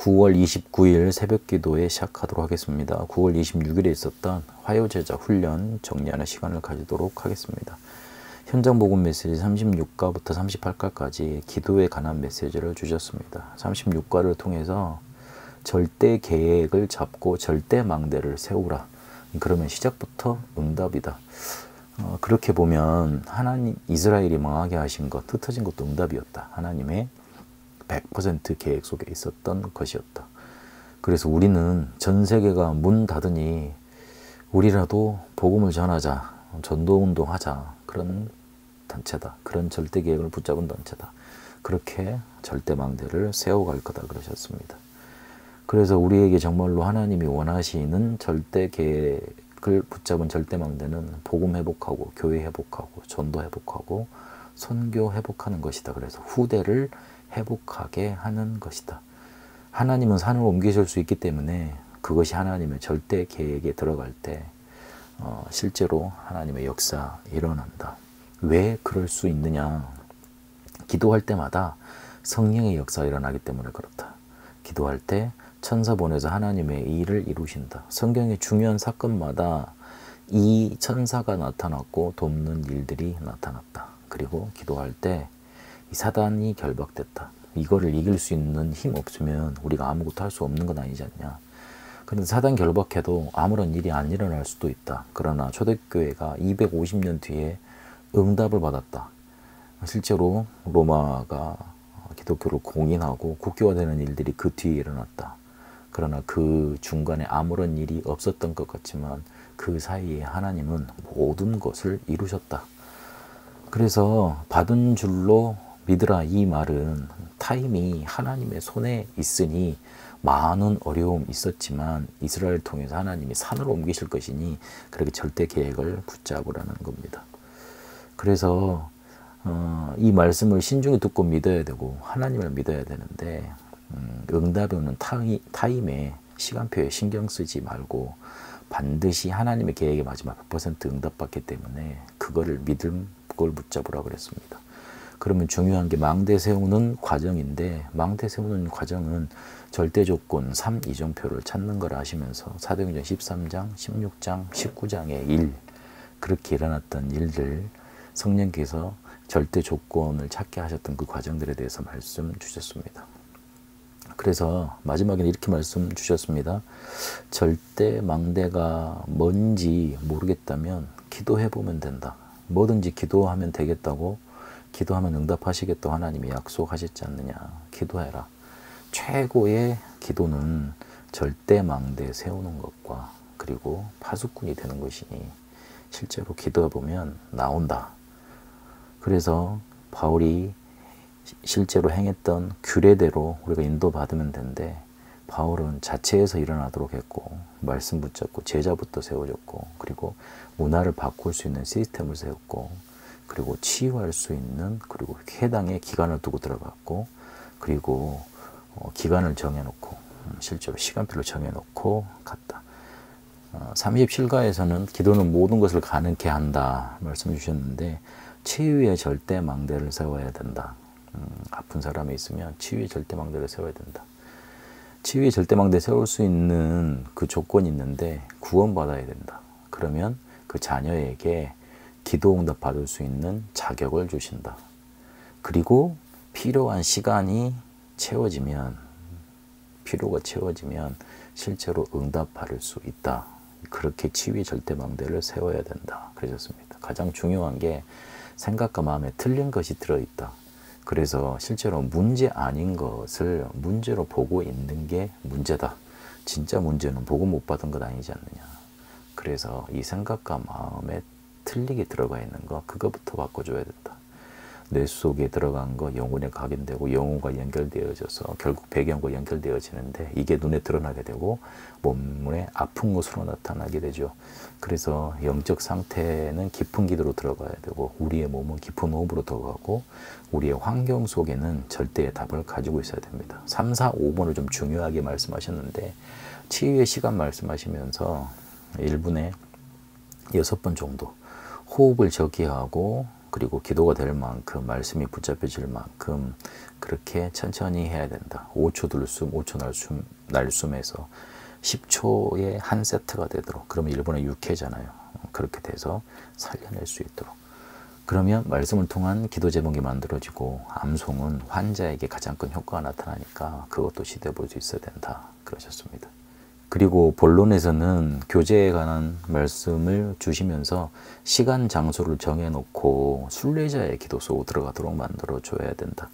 9월 29일 새벽 기도에 시작하도록 하겠습니다. 9월 26일에 있었던 화요제자 훈련 정리하는 시간을 가지도록 하겠습니다. 현장 복음 메시지 36과부터 38과까지 기도에 관한 메시지를 주셨습니다. 36과를 통해서 절대 계획을 잡고 절대 망대를 세우라. 그러면 시작부터 응답이다. 그렇게 보면 하나님 이스라엘이 망하게 하신 것, 흩어진 것도 응답이었다. 하나님의 100% 계획 속에 있었던 것이었다. 그래서 우리는 전 세계가 문 닫으니 우리라도 복음을 전하자, 전도운동 하자, 그런 단체다. 그런 절대 계획을 붙잡은 단체다. 그렇게 절대 망대를 세워갈 거다 그러셨습니다. 그래서 우리에게 정말로 하나님이 원하시는 절대 계획을 붙잡은 절대 망대는 복음 회복하고 교회 회복하고 전도 회복하고 선교 회복하는 것이다. 그래서 후대를 회복하게 하는 것이다. 하나님은 산을 옮기실 수 있기 때문에 그것이 하나님의 절대 계획에 들어갈 때 실제로 하나님의 역사 일어난다. 왜 그럴 수 있느냐? 기도할 때마다 성령의 역사가 일어나기 때문에 그렇다. 기도할 때 천사 보내서 하나님의 일을 이루신다. 성경의 중요한 사건마다 이 천사가 나타났고 돕는 일들이 나타났다. 그리고 기도할 때 이 사단이 결박됐다. 이거를 이길 수 있는 힘 없으면 우리가 아무것도 할 수 없는 건 아니지 않냐. 그런데 사단 결박해도 아무런 일이 안 일어날 수도 있다. 그러나 초대교회가 250년 뒤에 응답을 받았다. 실제로 로마가 기독교를 공인하고 국교화되는 일들이 그 뒤에 일어났다. 그러나 그 중간에 아무런 일이 없었던 것 같지만 그 사이에 하나님은 모든 것을 이루셨다. 그래서 받은 줄로 믿으라 이 말은 타임이 하나님의 손에 있으니 많은 어려움이 있었지만 이스라엘 통해서 하나님이 산으로 옮기실 것이니 그렇게 절대 계획을 붙잡으라는 겁니다. 그래서 이 말씀을 신중히 듣고 믿어야 되고 하나님을 믿어야 되는데 응답이 오는 타임에 시간표에 신경 쓰지 말고 반드시 하나님의 계획에 마지막 100% 응답받기 때문에 그거를 믿음 걸 붙잡으라 그랬습니다. 그러면 중요한 게 망대 세우는 과정인데 망대 세우는 과정은 절대 조건 3이정표를 찾는 걸 아시면서 사도행전 13장, 16장, 19장의 일 그렇게 일어났던 일들 성령께서 절대 조건을 찾게 하셨던 그 과정들에 대해서 말씀 주셨습니다. 그래서 마지막에 이렇게 말씀 주셨습니다. 절대 망대가 뭔지 모르겠다면 기도해보면 된다. 뭐든지 기도하면 되겠다고 기도하면 응답하시겠다고 하나님이 약속하셨지 않느냐. 기도해라. 최고의 기도는 절대 망대 세우는 것과 그리고 파수꾼이 되는 것이니 실제로 기도해보면 나온다. 그래서 바울이 실제로 행했던 규례대로 우리가 인도받으면 되는데 바울은 자체에서 일어나도록 했고 말씀 붙잡고 제자부터 세워졌고 그리고 문화를 바꿀 수 있는 시스템을 세웠고 그리고 치유할 수 있는 그리고 해당의 기간을 두고 들어갔고 그리고 기간을 정해놓고 실제로 시간표를 정해놓고 갔다. 37가에서는 기도는 모든 것을 가능케 한다 말씀 주셨는데 치유의 절대 망대를 세워야 된다. 아픈 사람이 있으면 치유의 절대 망대를 세워야 된다. 치유의 절대 망대 세울 수 있는 그 조건이 있는데 구원받아야 된다. 그러면 그 자녀에게 기도 응답 받을 수 있는 자격을 주신다. 그리고 필요한 시간이 채워지면 필요가 채워지면 실제로 응답 받을 수 있다. 그렇게 치유의 절대 망대를 세워야 된다. 그러셨습니다. 가장 중요한 게 생각과 마음에 틀린 것이 들어있다. 그래서 실제로 문제 아닌 것을 문제로 보고 있는 게 문제다. 진짜 문제는 보고 못 받은 것 아니지 않느냐. 그래서 이 생각과 마음에 틀리게 들어가 있는 거 그거부터 바꿔줘야 된다. 뇌 속에 들어간 거 영혼에 각인되고 영혼과 연결되어져서 결국 배경과 연결되어지는데 이게 눈에 드러나게 되고 몸에 아픈 것으로 나타나게 되죠. 그래서 영적 상태는 깊은 기도로 들어가야 되고 우리의 몸은 깊은 호흡으로 들어가고 우리의 환경 속에는 절대의 답을 가지고 있어야 됩니다. 3, 4, 5번을 좀 중요하게 말씀하셨는데 치유의 시간 말씀하시면서 1분에 6번 정도 호흡을 저기하고 그리고 기도가 될 만큼 말씀이 붙잡혀질 만큼 그렇게 천천히 해야 된다. 5초 들숨, 5초 날숨에서 10초에 한 세트가 되도록, 그러면 1분에 6회잖아요. 그렇게 돼서 살려낼 수 있도록. 그러면 말씀을 통한 기도 제목이 만들어지고 암송은 환자에게 가장 큰 효과가 나타나니까 그것도 시도해 볼 수 있어야 된다. 그러셨습니다. 그리고 본론에서는 교제에 관한 말씀을 주시면서 시간, 장소를 정해놓고 순례자의 기도 속으로 들어가도록 만들어줘야 된다.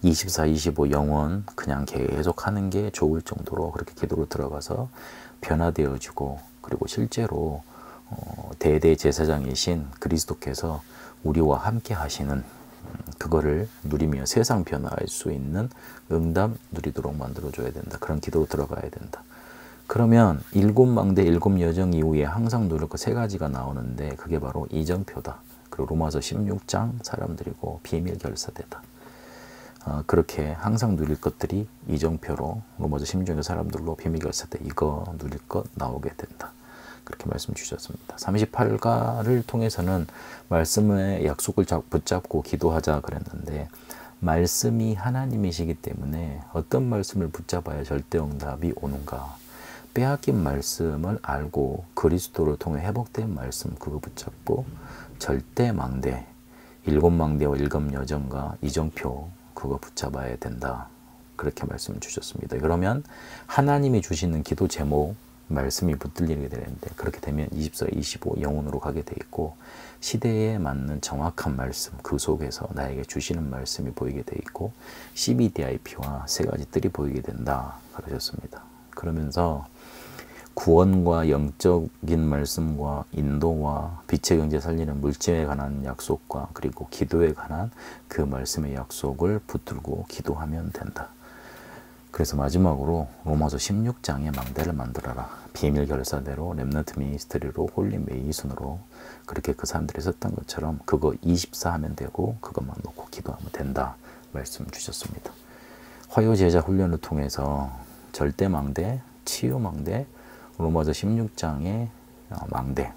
24, 25 영원 그냥 계속 하는 게 좋을 정도로 그렇게 기도로 들어가서 변화되어지고, 그리고 실제로 대대제사장이신 그리스도께서 우리와 함께 하시는 그거를 누리며 세상 변화할 수 있는 응답 누리도록 만들어줘야 된다. 그런 기도로 들어가야 된다. 그러면 7망대 7여정 이후에 항상 누릴 것 3가지가 나오는데 그게 바로 이정표다. 그리고 로마서 16장 사람들이고 비밀 결사대다. 그렇게 항상 누릴 것들이 이정표로 로마서 16장 사람들로 비밀 결사대, 이거 누릴 것 나오게 된다. 그렇게 말씀 주셨습니다. 38가를 통해서는 말씀의 약속을 붙잡고 기도하자 그랬는데, 말씀이 하나님이시기 때문에 어떤 말씀을 붙잡아야 절대 응답이 오는가? 빼앗긴 말씀을 알고 그리스도를 통해 회복된 말씀, 그거 붙잡고 절대 망대, 7망대와 7여정과 이정표, 그거 붙잡아야 된다. 그렇게 말씀 주셨습니다. 그러면 하나님이 주시는 기도 제목, 말씀이 붙들리게 되는데, 그렇게 되면 24, 25 영혼으로 가게 돼 있고, 시대에 맞는 정확한 말씀, 그 속에서 나에게 주시는 말씀이 보이게 돼 있고, CBDIP와 3가지 뜰이 보이게 된다. 그러셨습니다. 그러면서 구원과 영적인 말씀과 인도와 빛의 경제 살리는 물질에 관한 약속과 그리고 기도에 관한 그 말씀의 약속을 붙들고 기도하면 된다. 그래서 마지막으로 로마서 16장의 망대를 만들어라. 비밀 결사대로 렘넌트 미니스트리로 홀리 메이슨으로 그렇게 그 사람들이 썼던 것처럼 그거 24 하면 되고 그것만 놓고 기도하면 된다. 말씀 주셨습니다. 화요제자 훈련을 통해서 절대 망대, 치유 망대, 로마서 16장의 망대,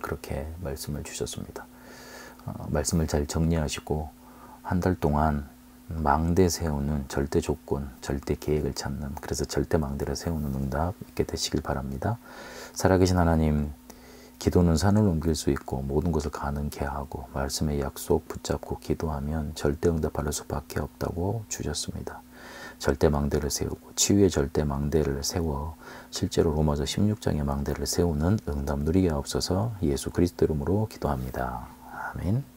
그렇게 말씀을 주셨습니다. 말씀을 잘 정리하시고 한 달 동안 망대 세우는 절대 조건, 절대 계획을 찾는, 그래서 절대 망대를 세우는 응답 있게 되시길 바랍니다. 살아계신 하나님, 기도는 산을 옮길 수 있고 모든 것을 가능케 하고 말씀의 약속 붙잡고 기도하면 절대 응답할 수밖에 없다고 주셨습니다. 절대 망대를 세우고 치유의 절대 망대를 세워 실제로 로마서 16장의 망대를 세우는 응답 누리게 하옵소서. 예수 그리스도 이름으로 기도합니다. 아멘.